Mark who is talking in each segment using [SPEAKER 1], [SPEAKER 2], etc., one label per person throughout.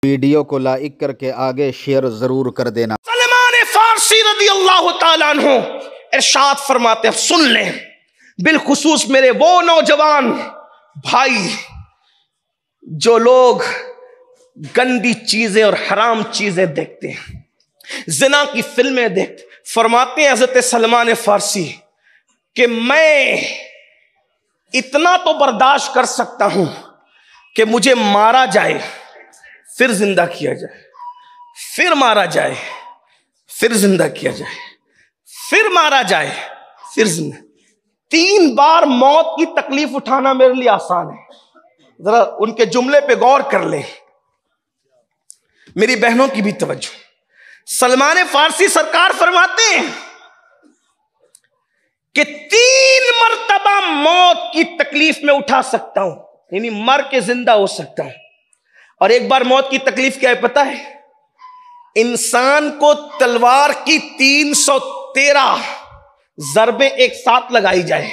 [SPEAKER 1] Video کو like کر کے آگے شیئر ضرور کر دینا۔
[SPEAKER 2] سلمان فارسی رضی اللہ تعالیٰ عنہ ارشاد فرماتے ہیں، سن لیں بالخصوص میرے وہ نوجوان بھائی جو لوگ گندی چیزیں اور حرام چیزیں دیکھتے ہیں، زنا کی فلمیں دیکھتے، فرماتے ہیں حضرت سلمان فارسی کہ میں اتنا تو برداشت کر سکتا ہوں کہ مجھے مارا جائے پھر زندہ کیا جائے، پھر مارا جائے پھر زندہ کیا جائے، پھر مارا جائے پھر زندہ۔ 3 بار موت کی تکلیف اٹھانا میرے لیے آسان ہے۔ ذرا ان کے جملے پہ غور کر لیں، میری بہنوں کی بھی توجہ۔ سلمان فارسی سرکار فرماتے ہیں کہ 3 مرتبہ موت کی تکلیف میں اٹھا سکتا ہوں، یعنی مر کے زندہ ہو سکتا ہوں۔ اور ایک بار موت کی تکلیف کیا ہے پتہ ہے؟ انسان کو تلوار کی 313 ضربیں ایک ساتھ لگائی جائے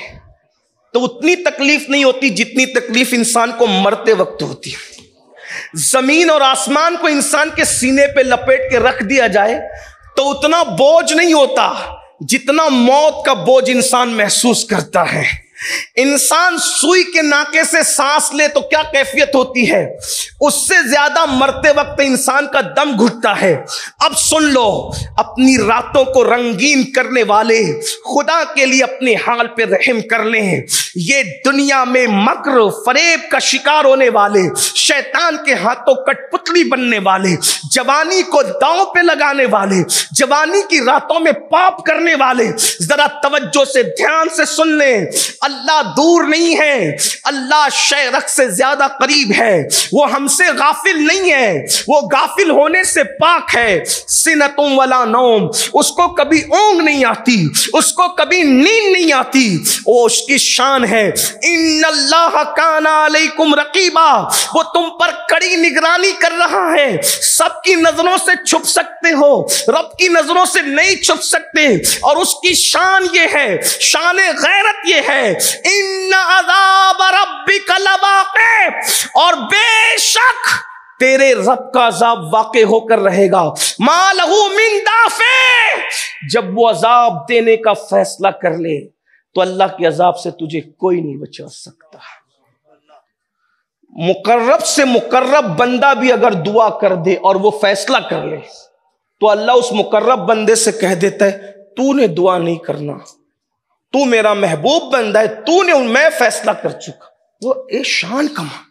[SPEAKER 2] تو اتنی تکلیف نہیں ہوتی جتنی تکلیف انسان کو مرتے وقت ہوتی ہے۔ زمین اور آسمان کو انسان کے سینے پہ لپیٹ کے رکھ دیا جائے تو اتنا بوجھ نہیں ہوتا جتنا موت کا بوجھ انسان محسوس کرتا ہے۔ انسان سوئی کے ناکے سے سانس لے تو کیا کیفیت ہوتی ہے، اس سے زیادہ مرتے وقت انسان کا دم گھٹتا ہے۔ اب سن لو، اپنی راتوں کو رنگین کرنے والے خدا کے لیے اپنے حال پہ رحم کر لیں۔ یہ دنیا میں مکر فریب کا شکار ہونے والے، شیطان کے ہاتھوں کٹ پتلی بننے والے، جوانی کو داؤں پہ لگانے والے، جوانی کی راتوں میں پاپ کرنے والے، ذرا توجہ سے دھیان سے سن لیں، اللہ دور نہیں ہے، اللہ شے رخ سے زیادہ قریب ہے۔ وہ ہم سے غافل نہیں ہے، وہ غافل ہونے سے پاک ہے۔ سنتم ولا نوم، اس کو کبھی اونگ نہیں آتی، اس کو کبھی نیند نہیں آتی، وہ اس کی شان ہے۔ ان اللہ کان علیکم رقیبا، وہ تم پر کڑی نگرانی کر رہا ہے۔ سب کی نظروں سے چھپ سکتے ہو، رب کی نظروں سے نہیں چھپ سکتے، اور اس کی شان یہ ہے، شان غیرت یہ ہے، ان عذاب ربک لواقع، اور بے شک تیرے رب کا عذاب واقع ہو کر رہے گا۔ ما لہ من دافع، جب وہ عذاب دینے کا فیصلہ کر لے تو اللہ کے عذاب سے تجھے کوئی نہیں بچا سکتا۔ مقرب سے مقرب بندہ بھی اگر دعا کر دے اور وہ فیصلہ کر لے تو اللہ اس مقرب بندے سے کہہ دیتا ہے تو نے دعا نہیں کرنا، تو میرا محبوب بندہ ہے، تو نے، میں فیصلہ کر چکا۔ وہ اے شان کما،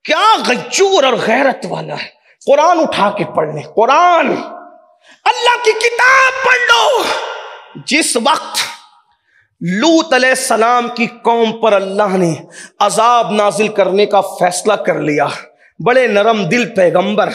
[SPEAKER 2] کیا غیور اور غیرت والا ہے۔ قرآن اٹھا کے پڑھ لیں، قرآن، اللہ کی کتاب پڑھ لو۔ جس وقت لوط علیہ السلام کی قوم پر اللہ نے عذاب نازل کرنے کا فیصلہ کر لیا، بڑے نرم دل پیغمبر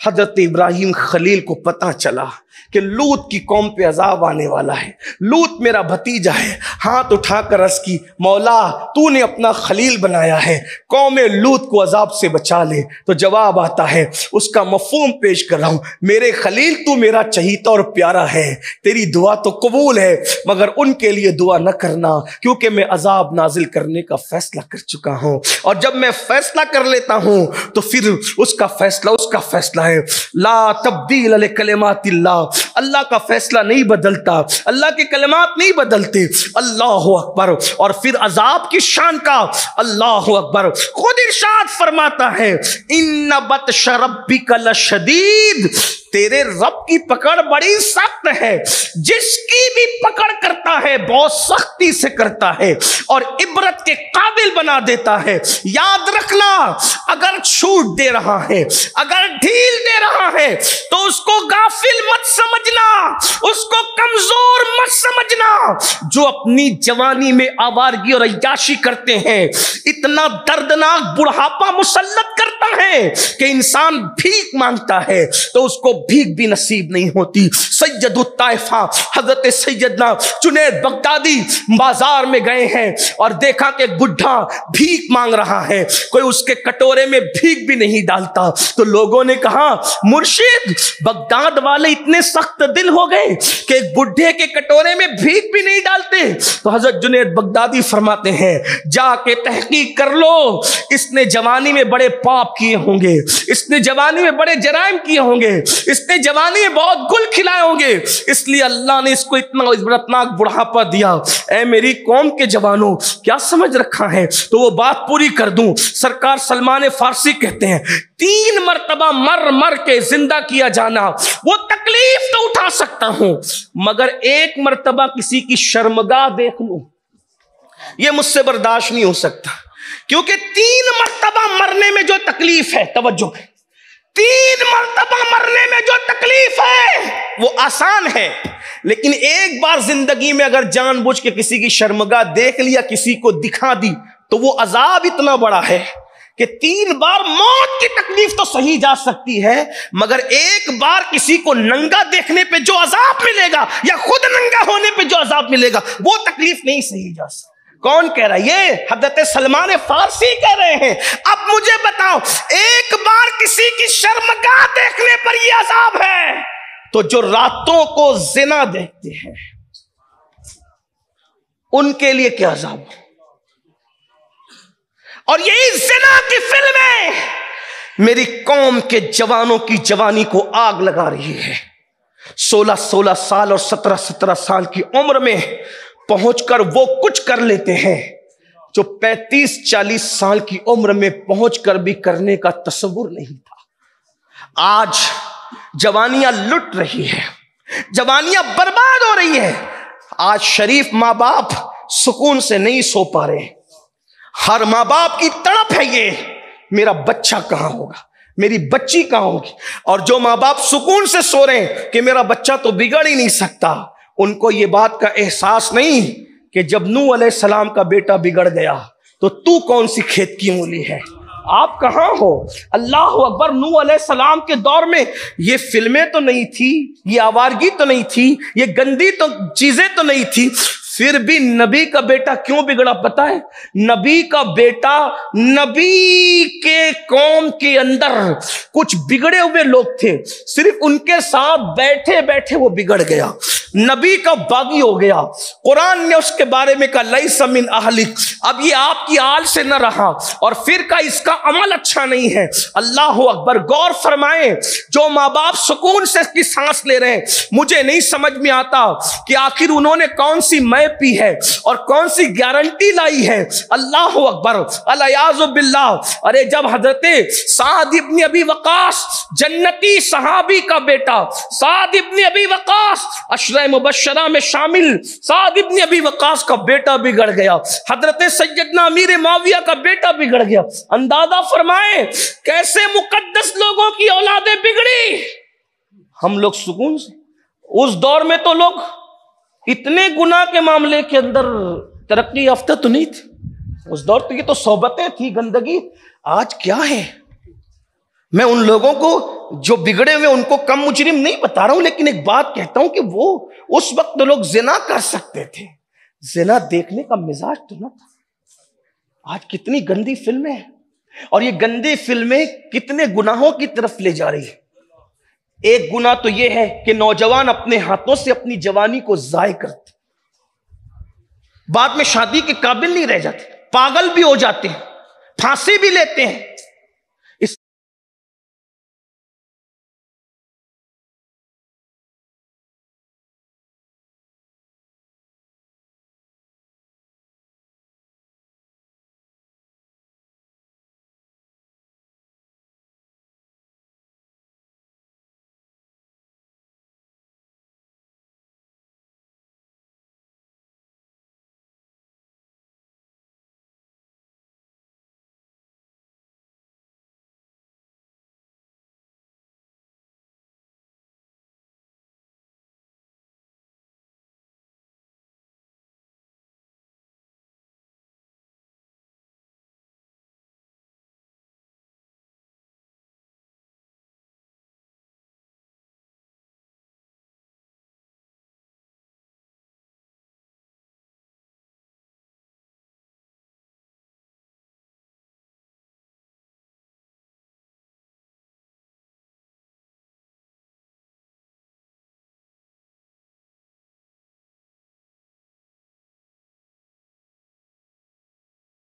[SPEAKER 2] حضرت ابراہیم خلیل کو پتہ چلا کہ لوط کی قوم پہ عذاب آنے والا ہے، لوط میرا بھتیجا ہے، ہاتھ اٹھا کر عرض کی مولا تو نے اپنا خلیل بنایا ہے، قوم لوط کو عذاب سے بچا لے۔ تو جواب آتا ہے، اس کا مفہوم پیش کر رہا ہوں، میرے خلیل تو میرا چہیتا اور پیارا ہے، تیری دعا تو قبول ہے، مگر ان کے لیے دعا نہ کرنا کیونکہ میں عذاب نازل کرنے کا فیصلہ کر چکا ہوں، اور جب میں فیصلہ کر لیتا ہوں تو پھر اس کا فیصلہ ہے۔ لا تبدیل لکلمات اللہ، اللہ کا فیصلہ نہیں بدلتا، اللہ کے کلمات نہیں بدلتے۔ اللہ اکبر۔ اور پھر عذاب کی شان کا اللہ اکبر، خود ارشاد فرماتا ہے ان بطش ربک لشدید، تیرے رب کی پکڑ بڑی سخت ہے، جس کی بھی پکڑ کرتا ہے بہت سختی سے کرتا ہے اور عبرت کے قابل بنا دیتا ہے۔ یاد رکھنا، اگر چھوٹ دے رہا ہے، اگر ڈھیل دے رہا ہے تو اس کو غافل مت سمجھنا، اس کو کمزور مت سمجھنا۔ جو اپنی جوانی میں آوارگی اور عیاشی کرتے ہیں، اتنا دردناک بڑھاپا مسلط کرتا ہے کہ انسان بھیک مانگتا ہے تو اس کو بھیک بھی نصیب نہیں ہوتی۔ سید الطائفہ حضرت سیدنا جنید بغدادی بازار میں گئے ہیں اور دیکھا کہ بڈھا بھیک مانگ رہا ہے، کوئی اس کے کٹورے میں بھیک بھی نہیں ڈالتا، تو لوگوں نے کہا مرشد بغداد والے اتنے سخت دل ہو گئے کہ ایک بڈھے کے کٹورے میں بھیک بھی نہیں ڈالتے. تو حضرت جنید بغدادی فرماتے ہیں جا کے تحقیق کر لو, اس نے جوانی میں بڑے پاپ کیے ہوں گے, اس نے جوانی میں بڑے جرائم کیے ہوں گے, اس نے جوانی میں بہت گل کھلائے ہوں گے, اس لیے اللہ نے اس کو اتنا عبرتناک بڑھاپا دیا. اے میری قوم کے جوانوں کیا سمجھ رکھا ہے؟ تو وہ بات پوری کر دوں. سرکار سلمان فارسی کہتے ہیں 3 مرتبہ مر کے زندہ کیا جانا وہ تکلیف تو اٹھا سکتا ہوں, مگر 1 مرتبہ کسی کی شرمگاہ دیکھ لوں یہ مجھ سے برداشت نہیں ہو سکتا. کیونکہ 3 مرتبہ مرنے میں جو تکلیف ہے, توجہ 3 مرتبہ مرنے میں جو تکلیف ہے وہ آسان ہے, لیکن ایک بار زندگی میں اگر جان بوجھ کے کسی کی شرمگاہ دیکھ لیا, کسی کو دکھا دی, تو وہ عذاب اتنا بڑا ہے کہ 3 بار موت کی تکلیف تو سہی جا سکتی ہے, مگر ایک بار کسی کو ننگا دیکھنے پہ جو عذاب ملے گا یا خود ننگا ہونے پہ جو عذاب ملے گا وہ تکلیف نہیں سہی جا سکتی. کون کہہ رہا ہے؟ یہ حضرت سلمان فارسی کہہ رہے ہیں. اب مجھے بتاؤ, ایک بار کسی کی شرمگاہ دیکھنے پر یہ عذاب ہے, تو جو راتوں کو زنا دیکھتے ہیں ان کے لیے کیا عذاب ہے؟ اور یہی زنا کی فلمیں میری قوم کے جوانوں کی جوانی کو آگ لگا رہی ہے. 16 سال اور 17 سال کی عمر میں پہنچ کر وہ کچھ کر لیتے ہیں جو 35-40 سال کی عمر میں پہنچ کر بھی کرنے کا تصور نہیں تھا. آج جوانیاں لٹ رہی ہے, جوانیاں برباد ہو رہی ہے. آج شریف ماں باپ سکون سے نہیں سو پا رہے. ہر ماں باپ کی تڑپ ہے یہ, میرا بچہ کہاں ہوگا, میری بچی کہاں ہوگی. اور جو ماں باپ سکون سے سو رہے ہیں کہ میرا بچہ تو بگڑ ہی نہیں سکتا, ان کو یہ بات کا احساس نہیں کہ جب نوح علیہ السلام کا بیٹا بگڑ گیا تو کون سی کھیت کی مولی ہے, آپ کہاں ہو؟ اللہ اکبر. نوح علیہ السلام کے دور میں یہ فلمیں تو نہیں تھی, یہ آوارگی تو نہیں تھی, یہ گندی تو چیزیں تو نہیں تھی, پھر بھی نبی کا بیٹا کیوں بگڑا پتا ہے؟ نبی کا بیٹا, نبی کے قوم کے اندر کچھ بگڑے ہوئے لوگ تھے, صرف ان کے ساتھ بیٹھے بیٹھے وہ بگڑ گیا, نبی کا باغی ہو گیا. قرآن نے اس کے بارے میں کہا لیس من اہلک, اب یہ آپ کی آل سے نہ رہا, اور پھر کا اس کا عمل اچھا نہیں ہے. اللہ اکبر. غور فرمائیں, جو ماں باپ سکون سے کی سانس لے رہے ہیں, مجھے نہیں سمجھ میں آتا کہ آخر انہوں نے کون سی میں پی ہے اور کون سی گارنٹی لائی ہے. اللہ اکبر. الیاذ باللہ. ارے جب حضرت سعد ابن ابی وقاص, جنتی صحابی کا بیٹا سعد ابن ابی وقاص, عشرہ مبشرہ میں شامل سعد ابن ابی وقاص کا بیٹا بگڑ گیا, حضرت سیدنا امیر معاویہ کا بیٹا بگڑ گیا, اندازہ فرمائیں کیسے مقدس لوگوں کی اولادیں بگڑی. ہم لوگ سکون سے, اس دور میں تو لوگ اتنے گناہ کے معاملے کے اندر ترقی یافتہ تو نہیں تھی, اس دور کی تو صحبتیں تھی, گندگی. آج کیا ہے؟ میں ان لوگوں کو جو بگڑے ہوئے ان کو کم مجرم نہیں بتا رہا ہوں, لیکن ایک بات کہتا ہوں کہ وہ اس وقت لوگ زنا کر سکتے تھے, زنا دیکھنے کا مزاج تو نہ تھا. آج کتنی گندی فلمیں ہیں, اور یہ گندی فلمیں کتنے گناہوں کی طرف لے جا رہی ہے. ایک گناہ تو یہ ہے کہ نوجوان اپنے ہاتھوں سے اپنی جوانی کو ضائع کرتے, بعد میں شادی کے قابل نہیں رہ جاتے, پاگل بھی ہو جاتے ہیں, پھانسی بھی لیتے ہیں.